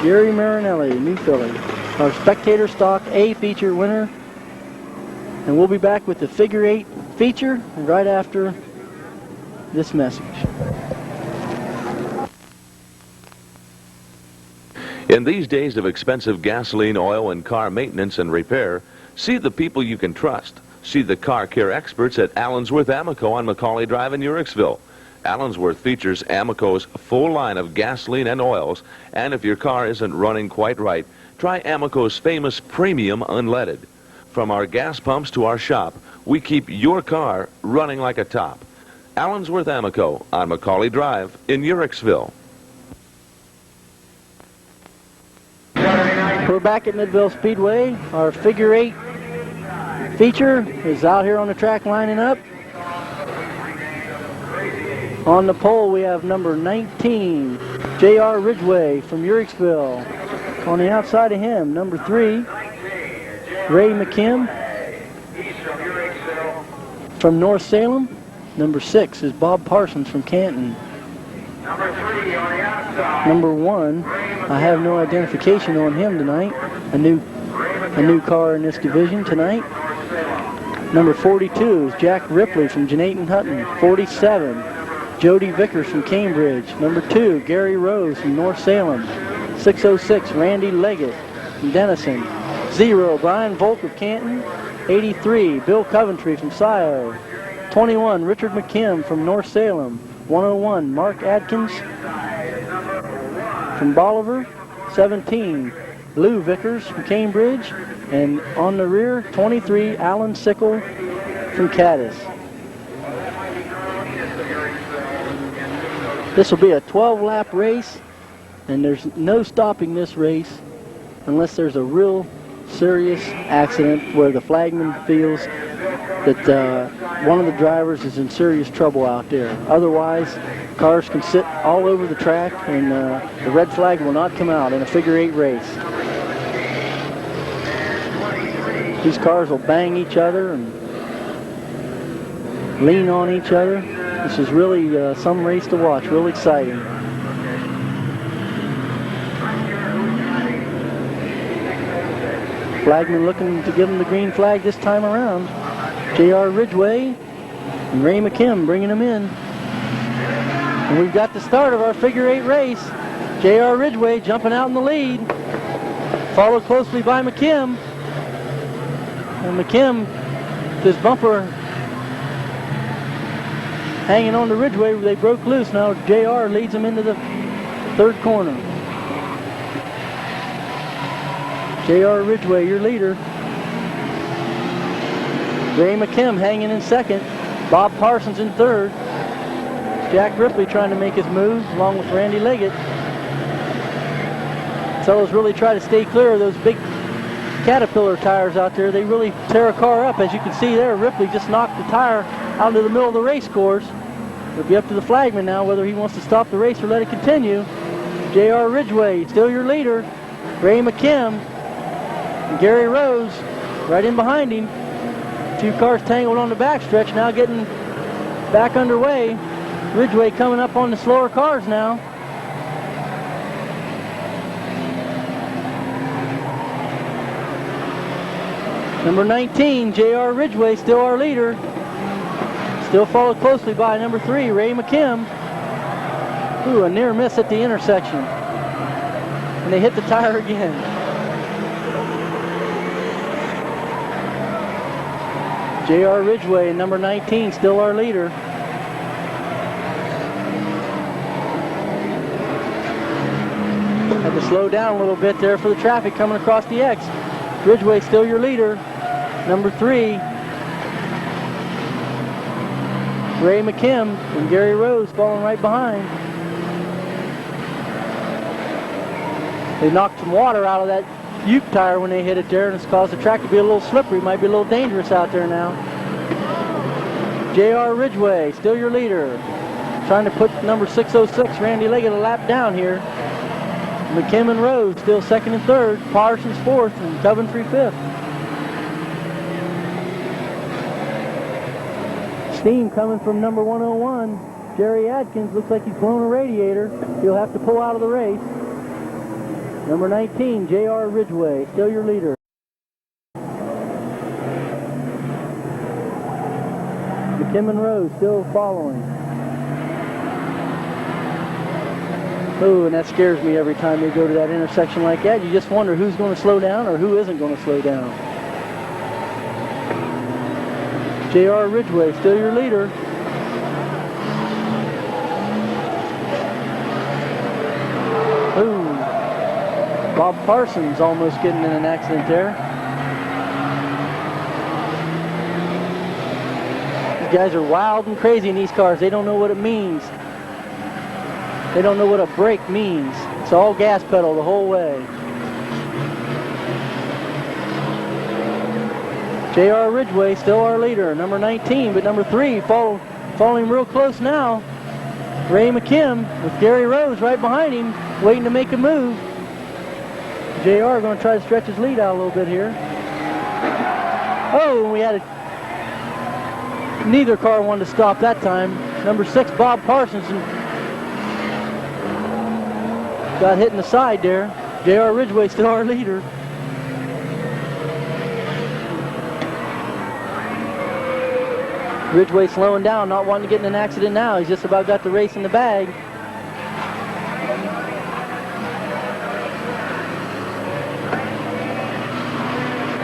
Gary Marinelli, New Philly. Our spectator stock A feature winner. And we'll be back with the figure 8 feature right after this message. In these days of expensive gasoline, oil, and car maintenance and repair, see the people you can trust. See the car care experts at Allensworth Amoco on Macaulay Drive in Uricksville. Allensworth features Amoco's full line of gasoline and oils, and if your car isn't running quite right, try Amoco's famous premium unleaded. From our gas pumps to our shop, we keep your car running like a top. Allensworth Amoco on Macaulay Drive in Uricksville. We're back at Midvale Speedway. Our figure 8 feature is out here on the track lining up. On the pole we have number 19, J.R. Ridgway from Uricksville. On the outside of him, number 3, Ray McKim from North Salem. Number 6 is Bob Parsons from Canton. Number 1, I have no identification on him tonight. A new a new car in this division tonight. Number 42 is Jack Ripley from Janaton Hutton. 47, Jody Vickers from Cambridge. Number 2, Gary Rose from North Salem. 606, Randy Leggett from Denison. 0, Brian Volk of Canton. 83, Bill Coventry from Scio. 21, Richard McKim from North Salem. 101, Mark Adkins from Bolivar. 17, Lou Vickers from Cambridge. And on the rear, 23, Alan Sickle from Cadiz. This will be a 12-lap race, and there's no stopping this race unless there's a real serious accident where the flagman feels that one of the drivers is in serious trouble out there. Otherwise, cars can sit all over the track, and the red flag will not come out in a figure-8 race. These cars will bang each other and lean on each other. This is really some race to watch, real exciting. Flagman looking to give him the green flag this time around. J.R. Ridgway and Ray McKim bringing him in. And we've got the start of our figure-8 race. J.R. Ridgway jumping out in the lead, followed closely by McKim. And McKim, his bumper hanging on to Ridgway, they broke loose. Now J.R. leads him into the third corner. J.R. Ridgway, your leader. Ray McKim hanging in second. Bob Parsons in third. Jack Ripley trying to make his move along with Randy Leggett. Fellows really try to stay clear of those big Caterpillar tires out there. They really tear a car up. As you can see there, Ripley just knocked the tire out into the middle of the race course. It'll be up to the flagman now whether he wants to stop the race or let it continue. J.R. Ridgway, still your leader. Ray McKim and Gary Rose right in behind him. A few cars tangled on the backstretch now, getting back underway. Ridgway coming up on the slower cars now. Number 19, J.R. Ridgway, still our leader. Still followed closely by number 3, Ray McKim. Ooh, a near miss at the intersection. And they hit the tire again. J.R. Ridgway, number 19, still our leader. Had to slow down a little bit there for the traffic coming across the X. Ridgway, still your leader. Number 3, Ray McKim and Gary Rose following right behind. They knocked some water out of that Uke tire when they hit it there, and it's caused the track to be a little slippery. Might be a little dangerous out there now. J.R. Ridgway, still your leader. Trying to put number 606, Randy Leggett, a lap down here. McKim and Rose still second and third. Parsons fourth and Coventry fifth. Steam coming from number 101. Jerry Adkins looks like he's blown a radiator. He'll have to pull out of the race. Number 19, J.R. Ridgway, still your leader. McKim and Rose still following. Oh, and that scares me every time they go to that intersection like that. You just wonder who's going to slow down or who isn't going to slow down. J.R. Ridgway, still your leader. Ooh, Bob Parsons almost getting in an accident there. These guys are wild and crazy in these cars. They don't know what it means. They don't know what a brake means. It's all gas pedal the whole way. J.R. Ridgway, still our leader, number 19, but number 3 following real close now. Ray McKim with Gary Rose right behind him, waiting to make a move. J.R. going to try to stretch his lead out a little bit here. Oh, we had neither car wanted to stop that time. Number 6, Bob Parsons, got hit in the side there. J.R. Ridgway still our leader. Ridgway slowing down, not wanting to get in an accident now. He's just about got the race in the bag.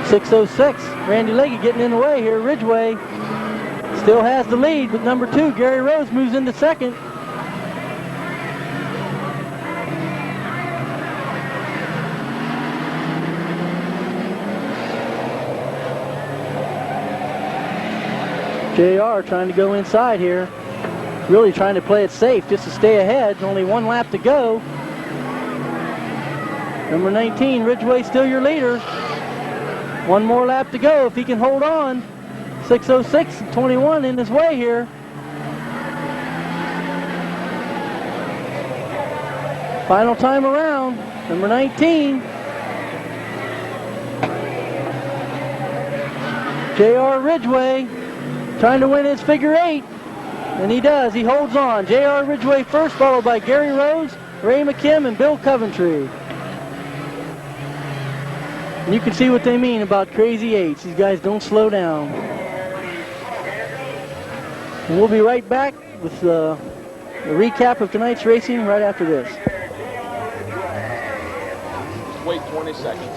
.606. Randy Legge getting in the way here. Ridgway still has the lead, but number 2, Gary Rose, moves into second. JR trying to go inside here. Really trying to play it safe just to stay ahead. Only 1 lap to go. Number 19, Ridgway, still your leader. 1 more lap to go if he can hold on. 6:06.21 in his way here. Final time around, number 19. JR Ridgway trying to win his figure 8. And he does, he holds on. JR Ridgway first, followed by Gary Rose, Ray McKim, and Bill Coventry. And you can see what they mean about crazy 8s. These guys don't slow down. And we'll be right back with a recap of tonight's racing right after this. Wait 20 seconds.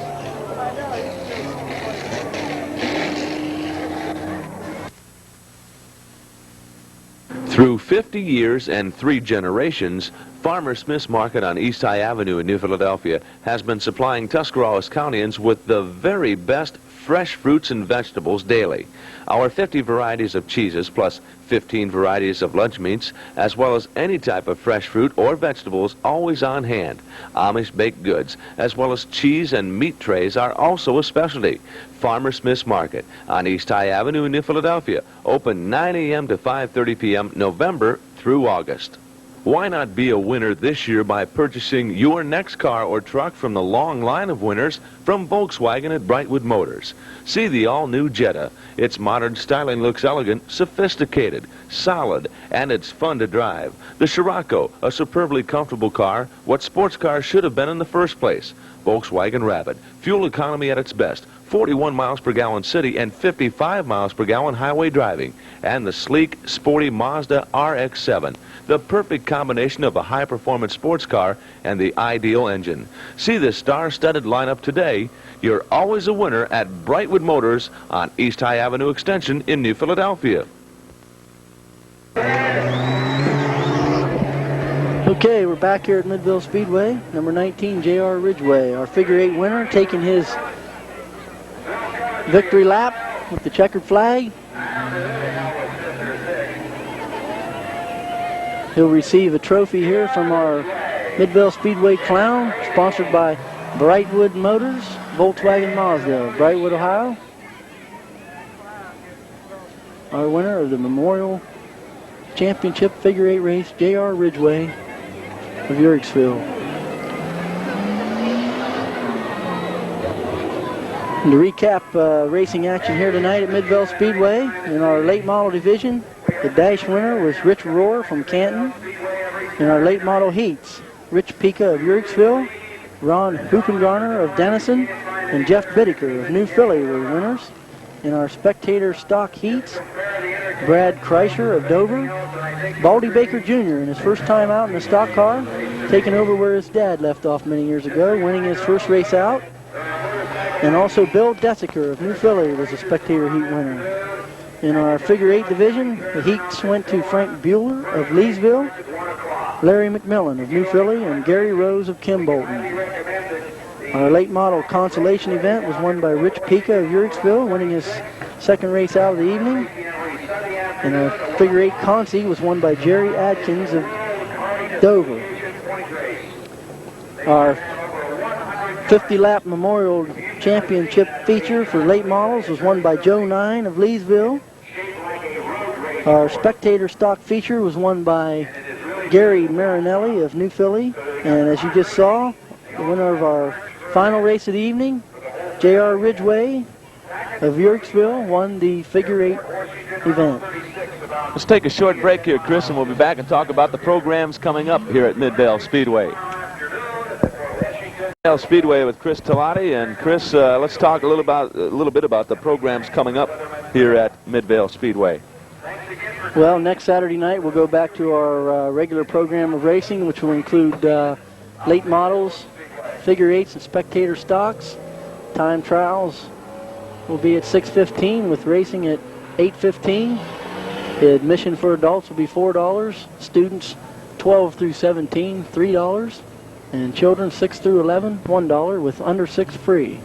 Through 50 years and 3 generations, Farmer Smith's Market on East High Avenue in New Philadelphia has been supplying Tuscarawas Countyans with the very best fresh fruits and vegetables daily. Our 50 varieties of cheeses plus 15 varieties of lunch meats, as well as any type of fresh fruit or vegetables always on hand. Amish baked goods, as well as cheese and meat trays are also a specialty. Farmer Smith's Market on East High Avenue in New Philadelphia, open 9 a.m. to 5:30 p.m. November through August. Why not be a winner this year by purchasing your next car or truck from the long line of winners from Volkswagen at Brightwood Motors? See the all-new Jetta. Its modern styling looks elegant, sophisticated, solid, and it's fun to drive. The Scirocco, a superbly comfortable car, what sports cars should have been in the first place. Volkswagen Rabbit, fuel economy at its best, 41 miles per gallon city and 55 miles per gallon highway driving. And the sleek, sporty Mazda RX-7, the perfect combination of a high-performance sports car and the ideal engine. See the star-studded lineup today. You're always a winner at Brightwood Motors on East High Avenue Extension in New Philadelphia. Okay, we're back here at Midvale Speedway. Number 19, JR Ridgway, our figure 8 winner, taking his victory lap with the checkered flag. He'll receive a trophy here from our Midvale Speedway clown, sponsored by Brightwood Motors, Volkswagen Mazda, Brightwood, Ohio. Our winner of the Memorial Championship Figure 8 race, JR Ridgway of Yerixville. And to recap racing action here tonight at Midvale Speedway, in our late model division, the dash winner was Rich Rohr from Canton. In our late model heats, Rich Pica of Yerixville, Ron Huppengarner of Denison, and Jeff Bittaker of New Philly were winners. In our spectator stock heats, Brad Kreischer of Dover, Baldy Baker Jr. in his first time out in a stock car, taking over where his dad left off many years ago, winning his first race out. And also Bill Desiker of New Philly was a spectator heat winner. In our figure 8 division, the heats went to Frank Bueller of Leesville, Larry McMillan of New Philly, and Gary Rose of Kimbolton. Our late model consolation event was won by Rich Pica of Yerixville, winning his second race out of the evening. And our figure 8 consi was won by Jerry Adkins of Dover. Our 50-lap Memorial Championship feature for late models was won by Joe Nine of Leesville. Our spectator stock feature was won by Gary Marinelli of New Philly. And as you just saw, the winner of our final race of the evening, JR Ridgway of Yerixville, won the figure 8 event. Let's take a short break here, Chris, and we'll be back and talk about the programs coming up here at Midvale Speedway. Midvale Speedway with Chris Talati, and Chris, let's talk a little bit about the programs coming up here at Midvale Speedway. Well, next Saturday night we'll go back to our regular program of racing, which will include late models, figure eights, and spectator stocks. Time trials will be at 6:15 with racing at 8:15. Admission for adults will be $4. Students 12 through 17, $3. And children 6 through 11, $1, with under 6 free.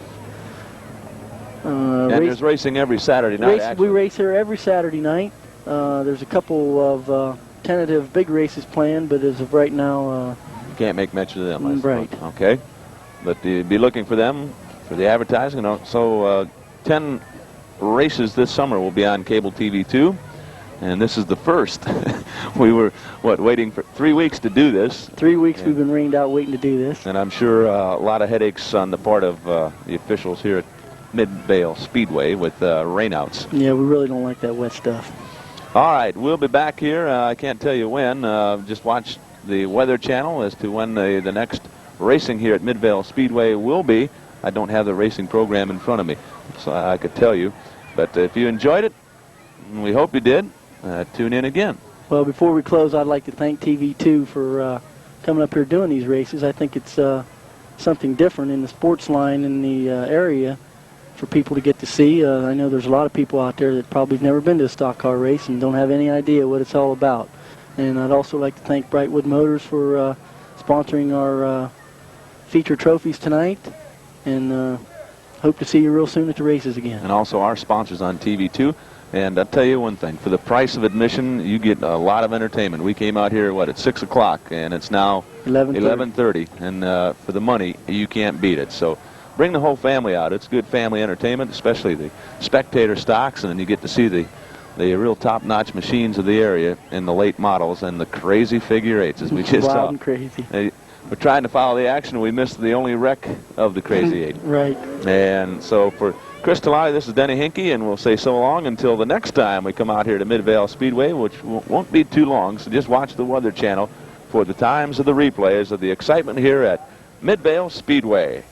And there's racing every Saturday night, we race here every Saturday night. There's a couple of tentative big races planned, but as of right now... you can't make mention of them, I right. suppose. Okay. But you'd be looking for them for the advertising. And also 10 races this summer will be on cable TV2. And this is the first. We were, waiting for 3 weeks to do this. 3 weeks we've been rained out waiting to do this. And I'm sure a lot of headaches on the part of the officials here at Mid-Vale Speedway with rainouts. Yeah, we really don't like that wet stuff. All right, we'll be back here. I can't tell you when. Just watch the Weather Channel as to when the next racing here at Mid-Vale Speedway will be. I don't have the racing program in front of me, so I could tell you. But if you enjoyed it, and we hope you did, tune in again. Well, before we close, I'd like to thank TV2 for coming up here doing these races. I think it's something different in the sports line in the area for people to get to see. I know there's a lot of people out there that probably have never been to a stock car race and don't have any idea what it's all about. And I'd also like to thank Brightwood Motors for sponsoring our feature trophies tonight, and hope to see you real soon at the races again. And also our sponsors on TV2. And I'll tell you one thing, for the price of admission, you get a lot of entertainment. We came out here, at 6 o'clock, and it's now 11:30. And for the money, you can't beat it. So bring the whole family out. It's good family entertainment, especially the spectator stocks, and then you get to see the real top-notch machines of the area in the late models and the crazy figure eights, as we just saw. Wild and crazy. We're trying to follow the action. We missed the only wreck of the crazy eight. Right. And so for Chris Talati, this is Denny Hinkey, and we'll say so long until the next time we come out here to Mid-Vale Speedway, which won't be too long. So just watch the Weather Channel for the times of the replays of the excitement here at Mid-Vale Speedway.